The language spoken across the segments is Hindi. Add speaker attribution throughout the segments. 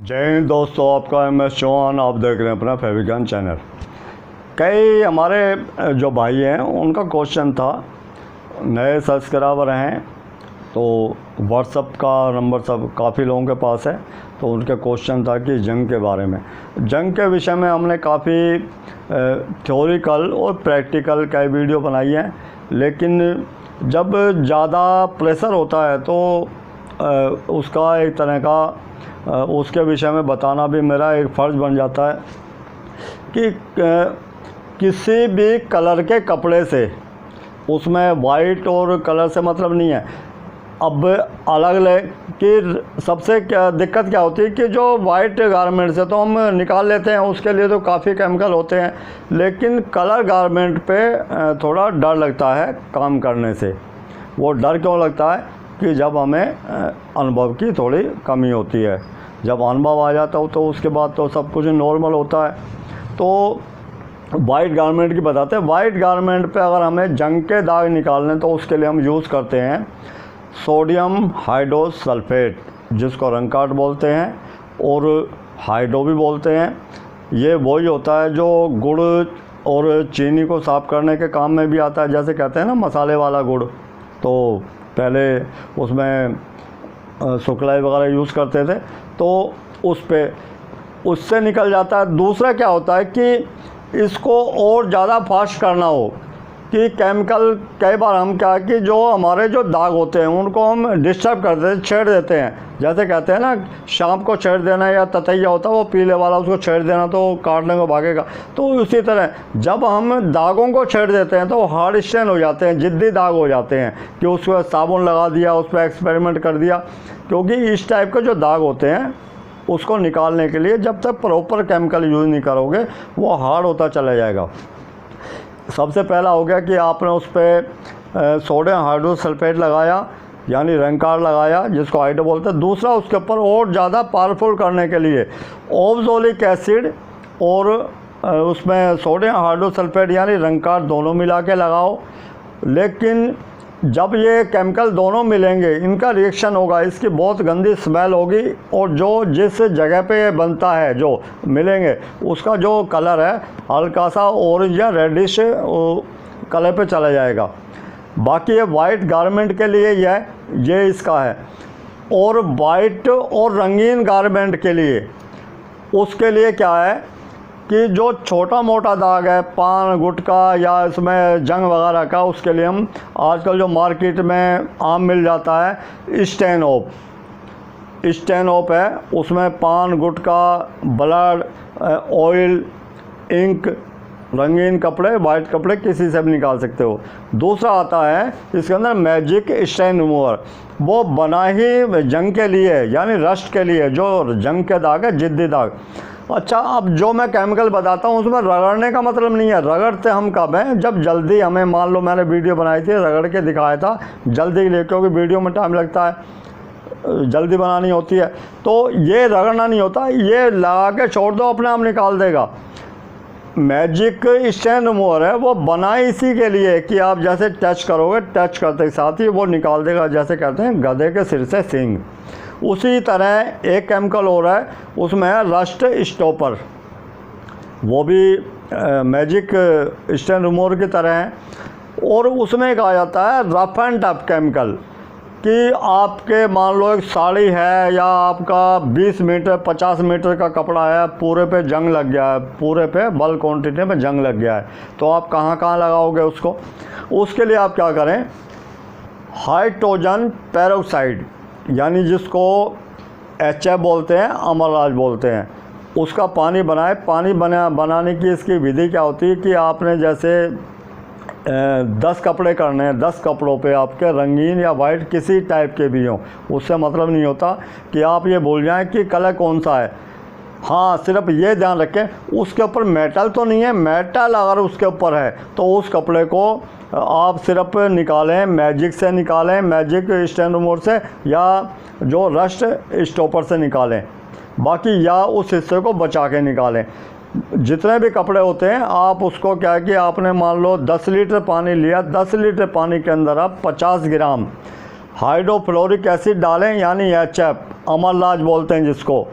Speaker 1: जय हिंद दोस्तों, आपका MS चौहान। आप देख रहे हैं अपना फैब्रिकन चैनल। कई हमारे जो भाई हैं उनका क्वेश्चन था, नए सब्सक्राइबर हैं तो व्हाट्सअप का नंबर सब काफ़ी लोगों के पास है, तो उनका क्वेश्चन था कि जंग के बारे में। जंग के विषय में हमने काफ़ी थ्योरिकल और प्रैक्टिकल कई वीडियो बनाई हैं, लेकिन जब ज़्यादा प्रेशर होता है तो उसका एक तरह का उसके विषय में बताना भी मेरा एक फ़र्ज़ बन जाता है कि किसी भी कलर के कपड़े से, उसमें वाइट और कलर से मतलब नहीं है। अब अलग अलग कि सबसे क्या दिक्कत क्या होती है कि जो वाइट गारमेंट से तो हम निकाल लेते हैं, उसके लिए तो काफ़ी केमिकल होते हैं, लेकिन कलर गारमेंट पे थोड़ा डर लगता है काम करने से। वो डर क्यों लगता है कि जब हमें अनुभव की थोड़ी कमी होती है। जब अनुभव आ जाता हो तो उसके बाद तो सब कुछ नॉर्मल होता है। तो वाइट गारमेंट की बताते हैं। वाइट गारमेंट पे अगर हमें जंग के दाग निकालने तो उसके लिए हम यूज़ करते हैं सोडियम हाइड्रोसल्फेट, जिसको रंगकाट बोलते हैं और हाइड्रो भी बोलते हैं। ये वही होता है जो गुड़ और चीनी को साफ़ करने के काम में भी आता है। जैसे कहते हैं ना मसाले वाला गुड़, तो पहले उसमें सुखलाई वगैरह यूज़ करते थे, तो उससे निकल जाता है। दूसरा क्या होता है कि इसको और ज़्यादा फास्ट करना हो कि केमिकल, कई बार हम क्या कि जो हमारे जो दाग होते हैं उनको हम डिस्टर्ब कर देते हैं, छेड़ देते हैं। जैसे कहते हैं ना शाम को छेड़ देना, या ततैया होता है वो पीले वाला, उसको छेड़ देना तो काटने को भागेगा। तो उसी तरह जब हम दागों को छेड़ देते हैं तो हार्ड स्टेन हो जाते हैं, जिद्दी दाग हो जाते हैं कि उस पर साबुन लगा दिया, उस पर एक्सपेरिमेंट कर दिया। क्योंकि इस टाइप के जो दाग होते हैं उसको निकालने के लिए जब तक प्रॉपर केमिकल यूज़ नहीं करोगे वो हार्ड होता चला जाएगा। सबसे पहला हो गया कि आपने उस पर सोडियम हाइड्रोसल्फेट लगाया, यानी रंगकाट लगाया, जिसको हाइड्रो बोलते हैं। दूसरा उसके ऊपर और ज़्यादा पावरफुल करने के लिए ऑक्सैलिक एसिड और उसमें सोडियम हाइड्रोसल्फेट यानी रंगकाट दोनों मिला के लगाओ। लेकिन जब ये केमिकल दोनों मिलेंगे, इनका रिएक्शन होगा, इसकी बहुत गंदी स्मेल होगी, और जो जिस जगह पे ये बनता है जो मिलेंगे उसका जो कलर है हल्का सा ऑरेंज या रेडिश कलर पे चला जाएगा। बाकी ये वाइट गारमेंट के लिए ये इसका है। और वाइट और रंगीन गारमेंट के लिए, उसके लिए क्या है कि जो छोटा मोटा दाग है पान गुटका या इसमें जंग वगैरह का, उसके लिए हम आजकल जो मार्केट में आम मिल जाता है स्टेन ऑप है। उसमें पान गुटका, ब्लड, ऑयल, इंक, रंगीन कपड़े, वाइट कपड़े किसी से भी निकाल सकते हो। दूसरा आता है इसके अंदर मैजिक स्टेन रिमूवर, वो बना ही जंग के लिए, यानी रस्ट के लिए, जो जंग के दाग है, जिद्दी दाग। अच्छा, अब जो मैं केमिकल बताता हूँ उसमें रगड़ने का मतलब नहीं है। रगड़ते हम कब हैं? जब जल्दी हमें, मान लो मैंने वीडियो बनाई थी रगड़ के दिखाया था जल्दी के लिए, क्योंकि वीडियो में टाइम लगता है, जल्दी बनानी होती है। तो ये रगड़ना नहीं होता, ये लगा के छोड़ दो, अपने आप निकाल देगा। मैजिक स्टेन रिमूवर है, वो बना इसी के लिए कि आप जैसे टच करोगे, टच करते के साथ ही वो निकाल देगा। जैसे कहते हैं गधे के सिर से सींग। उसी तरह एक केमिकल हो रहा है, उसमें है रस्ट स्टॉपर, वो भी मैजिक स्टेन रिमूवर की तरह है। और उसमें कहा जाता है रफ एंड टफ केमिकल, कि आपके मान लो एक साड़ी है या आपका 20 मीटर 50 मीटर का कपड़ा है, पूरे पे जंग लग गया है, पूरे पे बल्क क्वांटिटी में जंग लग गया है, तो आप कहाँ कहाँ लगाओगे उसको? उसके लिए आप क्या करें, हाइड्रोजन पेरोक्साइड, यानी जिसको HF बोलते हैं, अमरराज बोलते हैं, उसका पानी बनाए। पानी बनाने की इसकी विधि क्या होती है कि आपने जैसे 10 कपड़े करने हैं, 10 कपड़ों पे आपके रंगीन या वाइट किसी टाइप के भी हों, उससे मतलब नहीं होता कि आप ये भूल जाएं कि कलर कौन सा है। हाँ, सिर्फ ये ध्यान रखें उसके ऊपर मेटल तो नहीं है। मेटल अगर उसके ऊपर है तो उस कपड़े को आप सिर्फ निकालें, मैजिक से निकालें, मैजिक स्टेन रिमूवर से, या जो रस्ट स्टॉपर से निकालें। बाकी या उस हिस्से को बचा के निकालें। जितने भी कपड़े होते हैं आप उसको क्या है कि आपने मान लो 10 लीटर पानी लिया, 10 लीटर पानी के अंदर आप 50 ग्राम हाइड्रोफ्लोरिक एसिड डालें, यानी HF, अमरलाज बोलते हैं जिसको,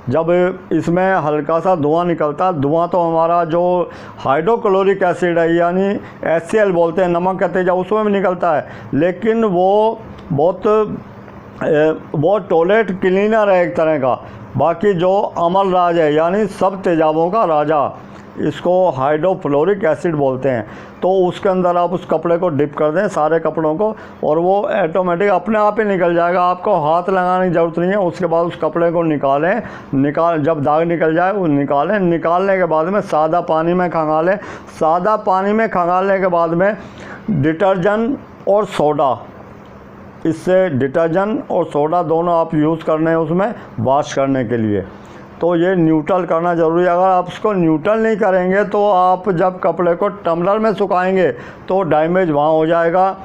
Speaker 1: जब इसमें हल्का सा धुआं निकलता, धुआं तो हमारा जो हाइड्रोक्लोरिक एसिड है यानी HCl बोलते हैं, नमक का तेजा, उसमें भी निकलता है, लेकिन वो टॉयलेट क्लीनर है एक तरह का। बाकी जो अमल राज है यानी सब तेजाबों का राजा, इसको हाइड्रोफ्लोरिक एसिड बोलते हैं। तो उसके अंदर आप उस कपड़े को डिप कर दें, सारे कपड़ों को, और वो ऑटोमेटिक अपने आप ही निकल जाएगा, आपको हाथ लगाने की ज़रूरत नहीं है। उसके बाद उस कपड़े को निकाल जब दाग निकल जाए वो निकालें। निकालने के बाद में सादा पानी में खंगालें। सादा पानी में खंगालने के बाद में डिटर्जेंट और सोडा, इससे डिटर्जेंट और सोडा दोनों आप यूज़ करने हैं उसमें वॉश करने के लिए। तो ये न्यूट्रल करना ज़रूरी है। अगर आप उसको न्यूट्रल नहीं करेंगे तो आप जब कपड़े को टम्बलर में सुखाएंगे तो डैमेज वहाँ हो जाएगा,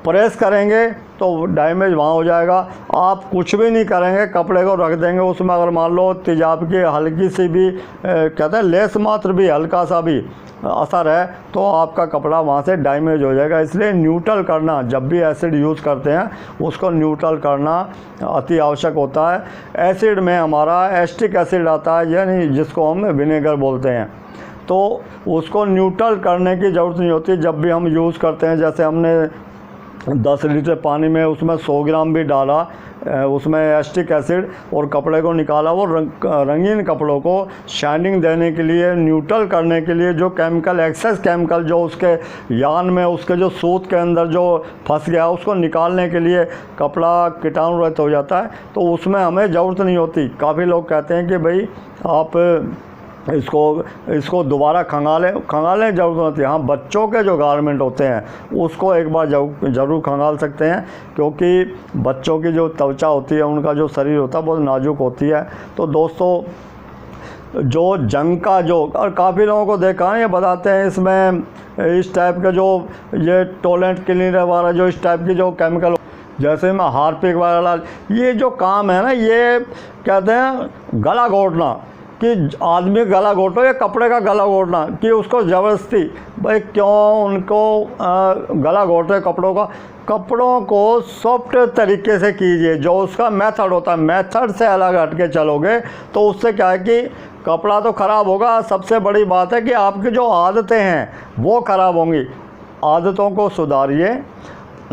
Speaker 1: प्रेस करेंगे तो डैमेज वहाँ हो जाएगा। आप कुछ भी नहीं करेंगे, कपड़े को रख देंगे उसमें, अगर मान लो तेजाब की हल्की सी भी कहते हैं लेस मात्र भी हल्का सा भी असर है तो आपका कपड़ा वहाँ से डैमेज हो जाएगा। इसलिए न्यूट्रल करना, जब भी एसिड यूज़ करते हैं उसको न्यूट्रल करना अति आवश्यक होता है। एसिड में हमारा एस्टिक एसिड आता है, यानी जिसको हम विनेगर बोलते हैं, तो उसको न्यूट्रल करने की ज़रूरत नहीं होती। जब भी हम यूज़ करते हैं, जैसे हमने 10 लीटर पानी में उसमें 100 ग्राम भी डाला उसमें एस्टिक एसिड और कपड़े को निकाला, वो रंगीन कपड़ों को शाइनिंग देने के लिए, न्यूट्रल करने के लिए, जो केमिकल एक्सेस केमिकल जो उसके यान में उसके जो सूत के अंदर जो फंस गया उसको निकालने के लिए कपड़ा कीटाणु रहित हो जाता है, तो उसमें हमें ज़रूरत नहीं होती। काफ़ी लोग कहते हैं कि भाई आप इसको दोबारा खंगालें ज़रूरत होती है। हाँ, बच्चों के जो गारमेंट होते हैं उसको एक बार ज़रूर खंगाल सकते हैं, क्योंकि बच्चों की जो त्वचा होती है, उनका जो शरीर होता है बहुत नाजुक होती है। तो दोस्तों जो जंग का जो, और काफ़ी लोगों को देखा है ये बताते हैं इसमें इस टाइप का जो ये टॉयलेट क्लीनर वाला जो इस टाइप की जो केमिकल, जैसे में हार्पिक वाला, ये जो काम है ना, ये कहते हैं गला घोटना, कि आदमी गला घोटो या कपड़े का गला घोटना, कि उसको ज़बरदस्ती, भाई क्यों उनको गला घोट रहे कपड़ों का। कपड़ों को सॉफ्ट तरीके से कीजिए, जो उसका मेथड होता है, मेथड से अलग हट के चलोगे तो उससे क्या है कि कपड़ा तो ख़राब होगा, सबसे बड़ी बात है कि आपकी जो आदतें हैं वो ख़राब होंगी। आदतों को सुधारिए,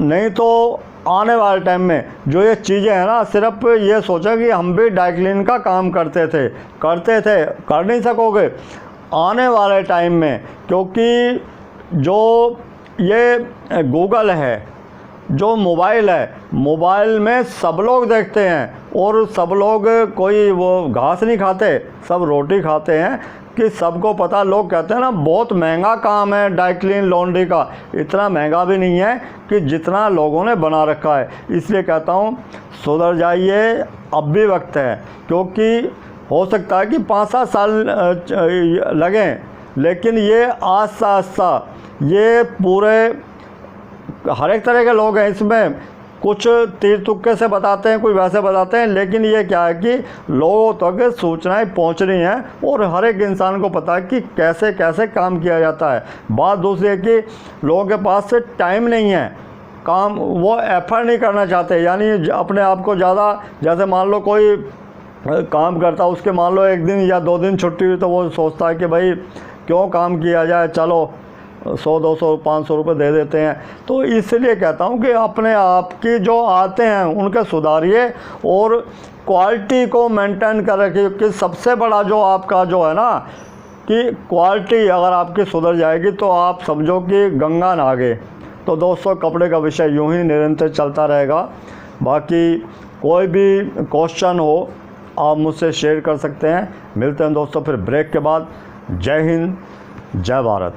Speaker 1: नहीं तो आने वाले टाइम में जो ये चीज़ें हैं ना, सिर्फ ये सोचा कि हम भी ड्राई क्लीन का काम करते थे, कर नहीं सकोगे आने वाले टाइम में, क्योंकि जो ये गूगल है, जो मोबाइल है, मोबाइल में सब लोग देखते हैं और सब लोग कोई वो घास नहीं खाते, सब रोटी खाते हैं, कि सबको पता। लोग कहते हैं ना बहुत महंगा काम है ड्राई क्लीन लॉन्ड्री का, इतना महंगा भी नहीं है कि जितना लोगों ने बना रखा है। इसलिए कहता हूँ सुधर जाइए, अब भी वक्त है, क्योंकि हो सकता है कि 5-7 साल लगें, लेकिन ये आस्ता आस्ता ये पूरे हर एक तरह के लोग हैं इसमें, कुछ तीर तुक्के से बताते हैं, कोई वैसे बताते हैं, लेकिन ये क्या है कि लोगों तक सूचनाएं पहुंच रही हैं और हर एक इंसान को पता है कि कैसे कैसे काम किया जाता है। बात दूसरी है कि लोगों के पास से टाइम नहीं है, काम वो एफर्ट नहीं करना चाहते, यानी अपने आप को ज़्यादा, जैसे मान लो कोई काम करता, उसके मान लो 1 दिन या 2 दिन छुट्टी हुई तो वो सोचता है कि भाई क्यों काम किया जाए, चलो 100, 200, 500 रुपये दे देते हैं। तो इसलिए कहता हूँ कि अपने आप की जो आते हैं उनके सुधारिए और क्वालिटी को मेंटेन कर रखिए, कि सबसे बड़ा जो आपका जो है ना, कि क्वालिटी अगर आपकी सुधर जाएगी तो आप समझो कि गंगा नहा गए। तो दोस्तों कपड़े का विषय यूँ ही निरंतर चलता रहेगा। बाकी कोई भी क्वेश्चन हो आप मुझसे शेयर कर सकते हैं। मिलते हैं दोस्तों फिर ब्रेक के बाद। जय हिंद, जय भारत।